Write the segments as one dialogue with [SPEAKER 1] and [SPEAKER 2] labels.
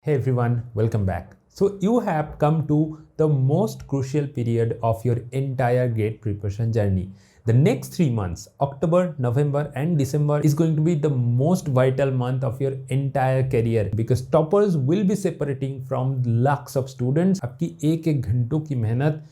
[SPEAKER 1] Hey everyone, welcome back. So you have come to the most crucial period of your entire GATE preparation journey. The next 3 months, October, November and December is going to be the most vital month of your entire career because toppers will be separating from lakhs of students. आपकी एक एक घंटों की मेहनत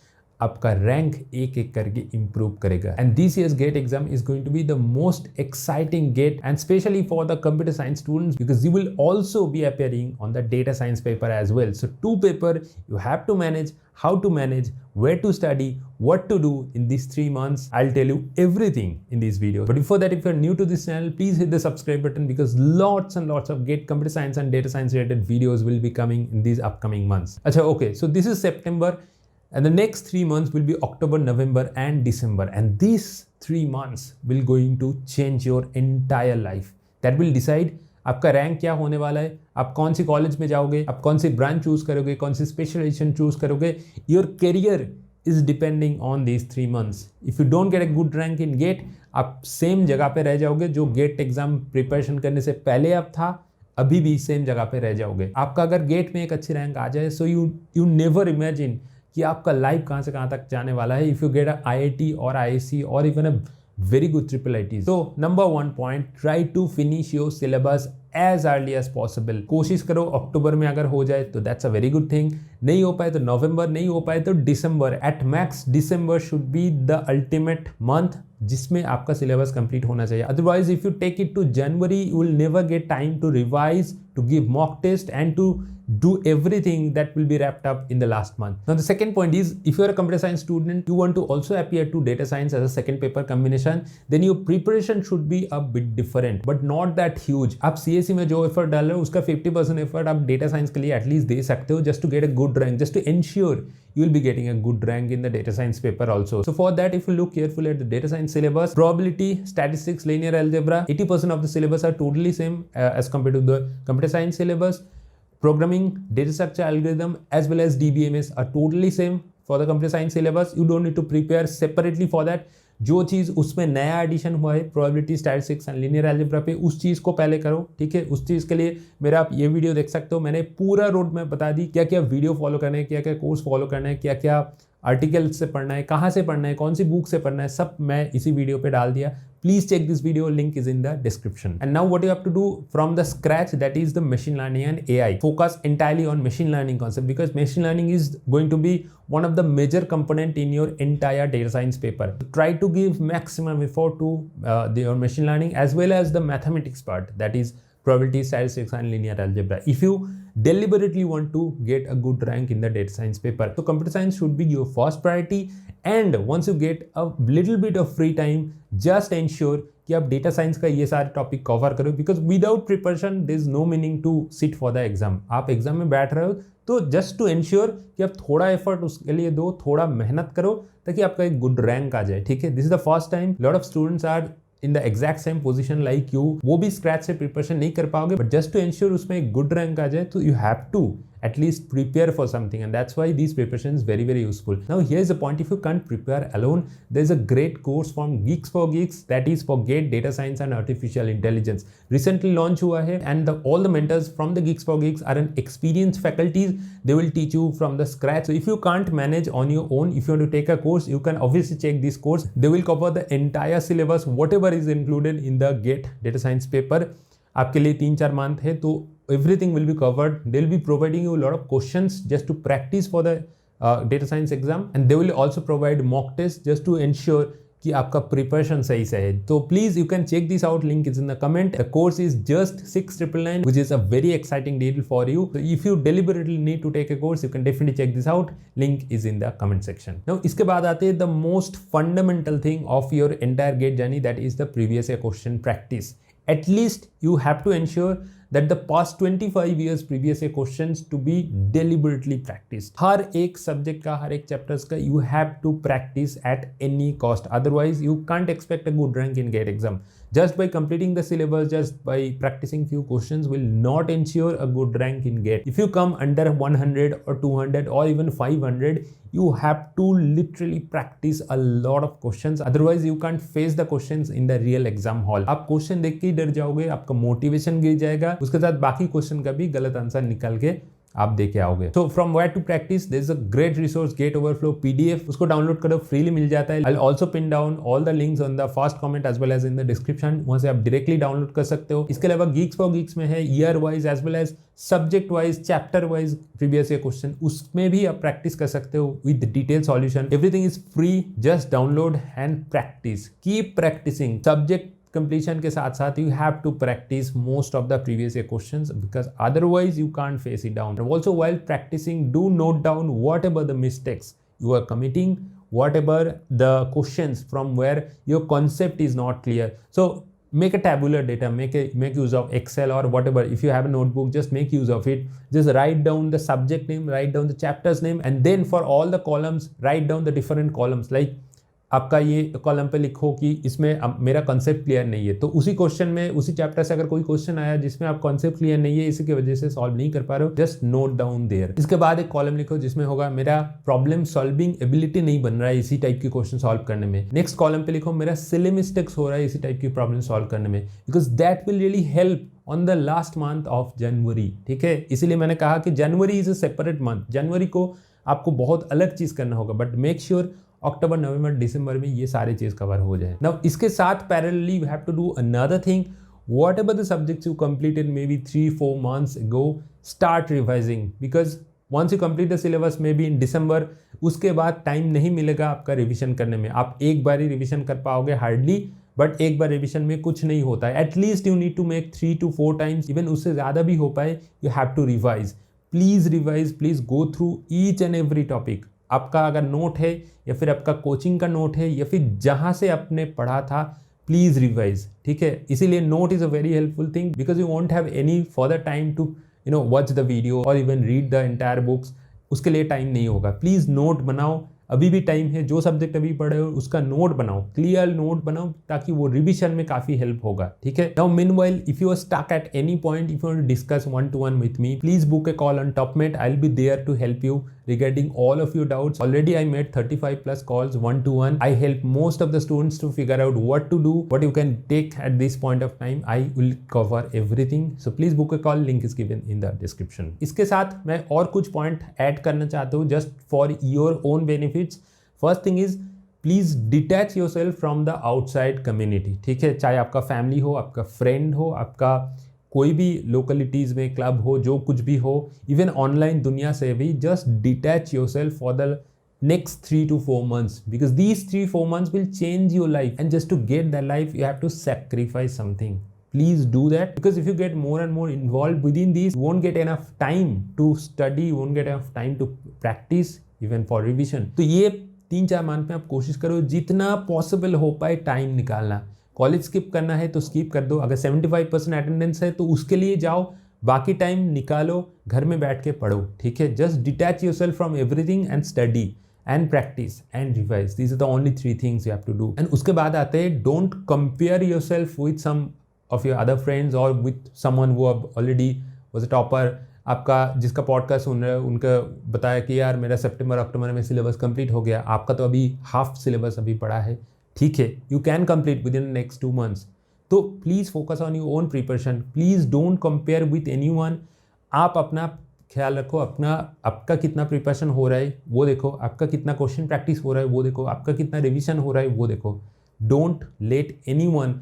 [SPEAKER 1] आपका rank एक एक करके इंप्रूव करेगा and this years GATE exam is going to be the most exciting GATE and specially for the computer science students because you will also be appearing on the data science paper as well. So two paper you have to manage, how to manage, where to study, what to do in these 3 months. I'll tell you everything in this video. But before that, if you're new to this channel, please hit the subscribe button because lots and lots of GATE computer science and data science related videos will be coming in these upcoming months. Achha, okay, so this is September. And the next 3 months will be October, November and December. And these 3 months will going to change your entire life. That will decide आपका rank क्या होने वाला है, आप कौन सी college में जाओगे, आप कौन सी ब्रांच चूज करोगे, कौन सी स्पेशलाइजेशन चूज करोगे. Your career is depending on these 3 months. If you don't get a good rank in GATE, आप सेम जगह पे रह जाओगे जो गेट एग्जाम प्रिपरेशन करने से पहले आप था, अभी भी सेम जगह पे रह जाओगे. आपका अगर गेट में एक अच्छी रैंक आ जाए, सो यू नेवर इमेजिन कि आपका लाइफ कहाँ से कहाँ तक जाने वाला है. If you get a IIT और IISc और even a very good triple IITs. So number one point, try to finish your syllabus as early as possible. कोशिश करो अक्टूबर में अगर हो जाए तो that's a very good thing. नहीं हो पाए तो नवंबर, नहीं हो पाए तो दिसंबर. At max December should be the ultimate month जिसमें आपका सिलेबस कंप्लीट होना चाहिए. Otherwise if you take it to January, you will never get time to revise, to give mock test and to do everything that will be wrapped up in the last month. Now the second point is, if you are a computer science student, you want to also appear to data science as a second paper combination, then your preparation should be a bit different but not that huge. आप CSE में जो effort डाल रहे हो उसका 50% effort आप data science के लिए एटलीस्ट दे सकते हो, just to get a good rank, just to ensure you will be getting a good rank in the data science paper also. So for that, if you look carefully at the data science syllabus, probability, statistics, linear algebra, 80% of the syllabus are totally same as compared to the computer science syllabus. Programming, data structure algorithm as well as DBMS are totally same for the computer science syllabus. You don't need to prepare separately for that. जो चीज़ उसमें नया addition हुआ है probability, statistics and linear algebra पे, उस चीज़ को पहले करो. ठीक है, उस चीज़ के लिए मेरा आप ये वीडियो देख सकते हो. मैंने पूरा रोड मैप बता दी, क्या क्या वीडियो फॉलो करना है, क्या क्या कोर्स फॉलो करना है, क्या क्या आर्टिकल से पढ़ना है, कहाँ से पढ़ना है, कौन सी बुक से पढ़ना है, सब मैं इसी वीडियो पे डाल दिया. Please check this video, link is in the description. And now what you have to do from the scratch, that is the machine learning and AI. Focus entirely on machine learning concept because machine learning is going to be one of the major component in your entire data science paper. Try to give maximum effort to your machine learning as well as the mathematics part, that is probability, statistics and linear algebra. If you deliberately want to get a good rank in the data science paper, so computer science should be your first priority. And once you get a little bit of free time, just ensure कि आप data science का ये सारे topic cover करो because without preparation there is no meaning to sit for the exam. आप exam में बैठ रहे हो तो जस्ट टू इंश्योर कि आप थोड़ा एफर्ट उसके लिए दो, थोड़ा मेहनत करो ताकि आपका एक गुड रैंक आ जाए. ठीक है, this is the first time lot of students are in the exact same position like you. वो भी स्क्रैच से प्रिपरेशन नहीं कर पाओगे बट जस्ट टू इंश्योर उसमें एक गुड रैंक आ जाए तो you have to at least prepare for something, and that's why these preparation is very very useful. Now here's the point, if you can't prepare alone, there's a great course from Geeks for Geeks that is for GATE data science and artificial intelligence. Recently launched हुआ है and all the mentors from the Geeks for Geeks are an experienced faculties. They will teach you from the scratch. So if you can't manage on your own, if you want to take a course, you can obviously check this course. They will cover the entire syllabus, whatever is included in the GATE data science paper. आपके लिए 3-4 month है तो everything will be covered. They will be providing you a lot of questions just to practice for the data science exam, and they will also provide mock tests just to ensure कि आपका preparation सही से है. तो please you can check this out, link is in the comment. The course is just 699 which is a very exciting deal for you. So if you deliberately need to take a course, you can definitely check this out. Link is in the comment section. Now इसके बाद आते हैं the most fundamental thing of your entire GATE journey, that is the previous year question practice. At least you have to ensure that the past 25 years previous year questions to be deliberately practiced. हर एक subject का, हर एक chapters का you have to practice at any cost. Otherwise you can't expect a good rank in GATE exam. Just by completing the syllabus, just by practicing few questions will not ensure a good rank in GATE. If you come under 100 or 200 or even 500, you have to literally practice a lot of questions, otherwise you can't face the questions in the real exam hall. आप question देख के ही डर जाओगे, आपका motivation गिर जाएगा, उसके साथ बाकी क्वेश्चन का भी गलत आंसर निकाल के आप दे के आओगे। तो from where to practice, there is a great resource GATE overflow PDF, उसको डाउनलोड करो, फ्रीली मिल जाता है। I will also pin down all the links on the first comment as well as in the description, वहां से आप directly download कर सकते हो। इसके अलावा गीक्स फॉर गीक्स में है year wise as well as subject wise, chapter wise previous year question, उसमें भी आप प्रैक्टिस कर सकते हो with detail solution. Everything is free, just download and practice, keep practicing. Subject completion के साथ साथ you have to practice most of the previous year questions, because otherwise you can't face it down. Also, while practicing, do note down whatever the mistakes you are committing, whatever the questions from where your concept is not clear. So make a tabular data, make use of Excel or whatever. If you have a notebook, just make use of it. Just write down the subject name, write down the chapter's name, and then for all the columns, write down the different columns. Like आपका ये column पे लिखो कि इसमें मेरा concept clear नहीं है, तो उसी क्वेश्चन में, उसी चैप्टर से अगर कोई क्वेश्चन आया जिसमें आप कॉन्सेप्ट क्लियर नहीं है, इसी की वजह से सॉल्व नहीं कर पा रहे हो, जस्ट नोट डाउन देयर। इसके बाद एक कॉलम लिखो जिसमें होगा मेरा प्रॉब्लम सॉल्विंग एबिलिटी नहीं बन रहा है इसी टाइप की क्वेश्चन सॉल्व करने में। नेक्स्ट कॉलम पे लिखो मेरा सिली मिस्टेक्स हो रहा है इसी टाइप की प्रॉब्लम सॉल्व करने में, because that will really help on the last month of January. ठीक है, इसीलिए मैंने कहा कि January is a separate month, जनवरी को आपको बहुत अलग चीज करना होगा, but make sure October, November, December में ये सारी चीज कवर हो जाए। नाउ इसके साथ parallelly you have to do another thing, whatever the subjects you completed may be 3-4 months ago, start revising, because once you complete the syllabus may be in December, उसके बाद टाइम नहीं मिलेगा आपका revision करने में। आप एक बार ही रिविजन कर पाओगे हार्डली, बट एक बार रिविजन में कुछ नहीं होता है। At least you need to make 3 to 4 times, even उससे ज़्यादा भी हो पाए, you have to revise. Please revise, please go through each and every topic. आपका अगर नोट है या फिर आपका कोचिंग का नोट है या फिर जहाँ से आपने पढ़ा था, प्लीज़ रिवाइज। ठीक है, इसीलिए note is a very helpful thing, because you won't have any further time to watch the video और even read the entire books, उसके लिए टाइम नहीं होगा। प्लीज़ नोट बनाओ, अभी भी टाइम है, जो सब्जेक्ट अभी पढ़े हो उसका नोट बनाओ, क्लियर नोट बनाओ, ताकि वो रिविजन में काफ़ी हेल्प होगा। ठीक है, now meanwhile if you are stuck at any point, if you want to discuss 1-to-1 with me, please book a call on Topmate. I will be there to help you regarding all of your doubts. Already I made 35+ calls 1-to-1. I help most of the students to figure out what to do, what you can take at this point of time. I will cover everything. So please book a call. Link is given in the description. इसके साथ मैं और कुछ point add करना चाहता हूँ just for your own benefits. First thing is, please detach your self from the outside community. ठीक है, चाहे आपका फैमिली हो, आपका फ्रेंड हो, आपका कोई भी लोकलिटीज़ में क्लब हो, जो कुछ भी हो, इवन ऑनलाइन दुनिया से भी, just detach your self for the next 3 to 4 months, because these 3-4 months will change your life, and just to get that life you have to sacrifice something. Please do that, because if you get more and more involved within these, you won't get enough time to study, you won't get enough time to practice even for revision. तो ये 3-4 month में आप कोशिश करो जितना possible हो पाए time निकालना। कॉलेज स्किप करना है तो स्किप कर दो, अगर 75% अटेंडेंस है तो उसके लिए जाओ, बाकी टाइम निकालो, घर में बैठ के पढ़ो। ठीक है, just detach yourself from everything and study and practice and revise. This is the only 3 things you have to do. And उसके बाद आते हैं, don't compare yourself with some of your other friends और with someone who already was a topper. आपका जिसका podcast सुन रहे हो उनका बताया कि यार मेरा सितंबर अक्टूबर में सिलेबस कंप्लीट हो गया, आपका तो अभी हाफ सिलेबस अभी पड़ा है। ठीक है, you can complete with in the next 2 months. तो please focus on your own preparation, please don't compare with anyone. आप अपना ख्याल रखो, आपका कितना प्रिपरेशन हो रहा है वो देखो, आपका कितना क्वेश्चन प्रैक्टिस हो रहा है वो देखो, आपका कितना रिविजन हो रहा है वो देखो। Don't let anyone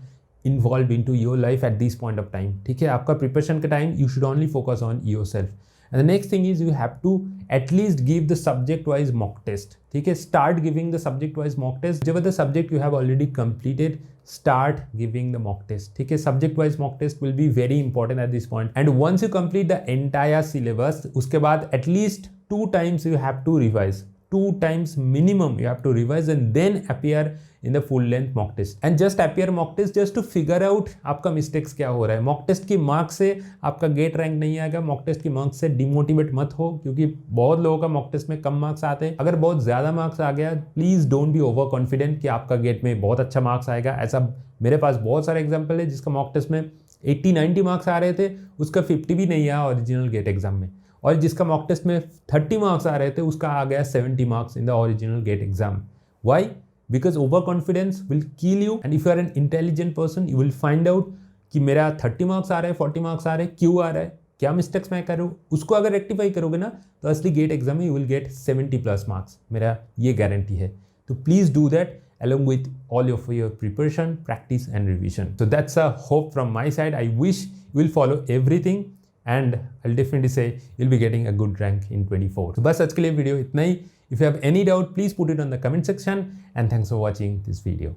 [SPEAKER 1] involve into your life at this point of time. ठीक है, आपका प्रिपरेशन का time you should only focus on yourself. And the next thing is, you have to at least give the subject wise mock test. ठीक है, start giving the subject wise mock test. Whichever the subject you have already completed, start giving the mock test. ठीक है, subject wise mock test will be very important at this point. And once you complete the entire syllabus, उसके बाद at least 2 times you have to revise. 2 times minimum you have to revise and then appear in the full length mock test and just appear mock test just to figure out आपका mistakes क्या हो रहा है. Mock test की marks से आपका gate rank नहीं आएगा. मॉक टेस्ट की मार्क्स से डिमोटिवेट मत हो, क्योंकि बहुत लोगों का मॉक टेस्ट में कम मार्क्स आते हैं. अगर बहुत ज़्यादा मार्क्स आ गया, please don't be over confident कि आपका गेट में बहुत अच्छा मार्क्स आएगा. ऐसा मेरे पास बहुत सारे एग्जाम्पल है जिसका मॉक टेस्ट में 80-90 मार्क्स आ रहे थे, उसका 50 भी नहीं आया ओरिजिनल गेट एग्जाम में. और जिसका मॉक टेस्ट में 30 मार्क्स आ रहे थे, उसका आ गया 70 marks in the original GATE exam. Why? Because over confidence will kill you. And if you are an intelligent person, you will find out कि मेरा 30 मार्क्स आ रहे हैं, 40 मार्क्स आ रहे हैं, क्यों आ रहा है, क्या मिस्टेक्स मैं करूँ. उसको अगर रेक्टिफाई करोगे ना, तो असली गेट एग्जाम में यू विल गेट 70+ मार्क्स. मेरा ये गारंटी है. तो please do that along with all of your preparation, practice and revision. So that's a hope from my side. I wish you will follow everything and I'll definitely say you'll be getting a good rank in 24. So बस आज के लिए video इतना ही. If you have any doubt, please put it on the comment section and thanks for watching this video.